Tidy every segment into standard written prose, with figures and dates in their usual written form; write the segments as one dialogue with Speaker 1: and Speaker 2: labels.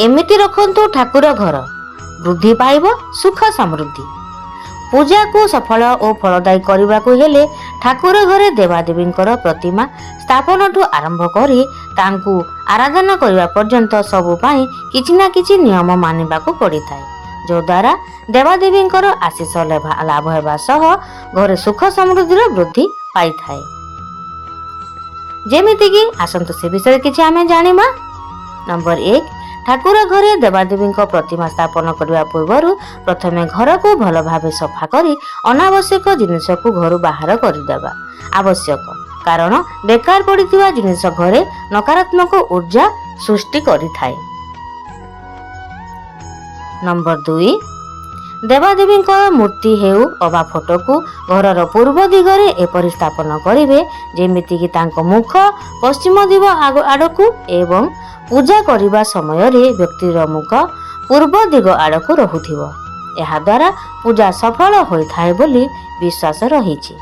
Speaker 1: एमिति रखंतु ठाकुर घर वृद्धि पाइब सुख समृद्धि। पूजा को सफल और फलदायी करने को हेले ठाकुर घरे देवादेवींकर प्रतिमा स्थापन ठू आरंभ करी तांकु आराधना करने पर्यंत सबु पाई किछि ना किछि नियम मानिबा को पड़ी थाए, जो द्वारा देवादेवींकर आशीष लाभ हेबा सह घरे सुख समृद्धि वृद्धि पाई थाए। जेमिति कि आसंतु से विषय किछि आमे जानिबा। नंबर 1, ठाकुर घरे देवादेवी प्रतिमा स्थापन करने पूर्व प्रथमे घर को भल भाव सफा करी अनावश्यक जिनिस को घर बाहर करदेवा आवश्यक, कारण बेकार पड़िथिबा जिनिस घरे नकारात्मक ऊर्जा सृष्टि करिथाए। नंबर 2, देवादेवी मूर्ति हेउ अबा फोटो को घर पूर्व दिगरे एपरि स्थापन करिवे जेमिति कि तांको मुख पश्चिम दिग आड़कू एवं पूजा करने समय व्यक्तिर मुख पूर्व दिग आड़क रहुथिबो। एहा द्वारा पूजा सफल होइथाए बोली विश्वास रहिछि।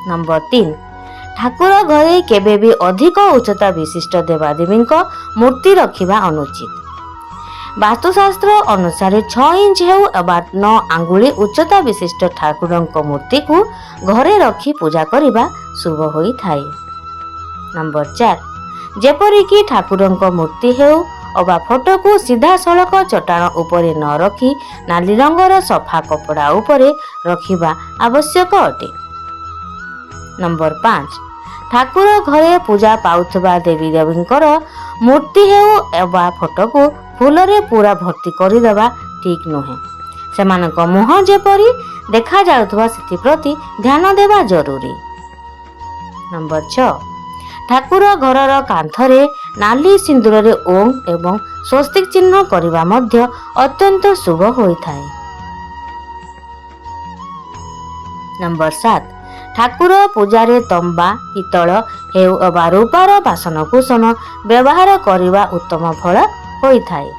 Speaker 1: नंबर 3, ठाकुर घरे केबे भी अधिक उच्चता विशिष्ट देवादेवी मूर्ति रखिबा अनुचित। वास्तुशास्त्र अनुसार 6 इंच हेउ अबा 9 आंगुली उच्चता विशिष्ट ठाकुरଙ୍କ मूर्ति को घरे रखी पूजा करने शुभ होइथाए। नंबर 4, जेपरिकी ठाकुरଙ୍କ मूर्ति हेउ अबा फोटो को सीधा सड़क चट्टान उपरे न रखी नाली रंगर सफा कपड़ा उपरे रखिबा आवश्यक अटे। नंबर 5, ठाकुर घरे पूजा पाउथबा देवी देवींकर मूर्ति हेउ अबा फोटो को फूलरे पूरा भर्ती करदेवा ठीक नुहे। सेमानक मुह जेपरी देखा जाउथबा सेति प्रति ध्यान देवा जरूरी। नंबर 6, ठाकुर घरर कांथरे नाली सिंदूर रे ओम एवं स्वस्तिक चिन्ह करबा मध्य अत्यंत शुभ होइथाए। नंबर 7, ठाकुर पूजारे तंबा पितल हेउ अबा रूपार बासन कुसन व्यवहार करबा उत्तम फल होइथाए।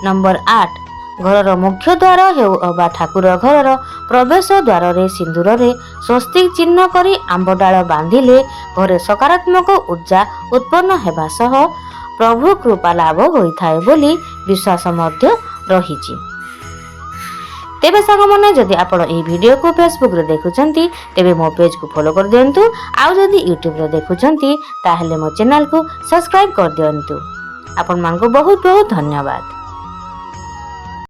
Speaker 1: नंबर 8, घरर मुख्य द्वार हेउ अबा ठाकुर घरर प्रवेश द्वार रे सिंदूर रे स्वस्तिक चिन्ह करी आंब डाल बांधिले घरे सकारात्मक ऊर्जा उत्पन्न हेबा सह प्रभु कृपा लाभ होइथाए बोली विश्वास मध्य रहिछि। तेबे सांग माने जदि आपण एही वीडियो को फेसबुक रे देखुचंती तेबे मो पेज को फॉलो कर दियंतु, आउ जदि यूट्यूब रे देखुचंती ताहेले मो चैनल को सब्सक्राइब कर दियंतु। आपण मानको बहुत बहुत धन्यवाद।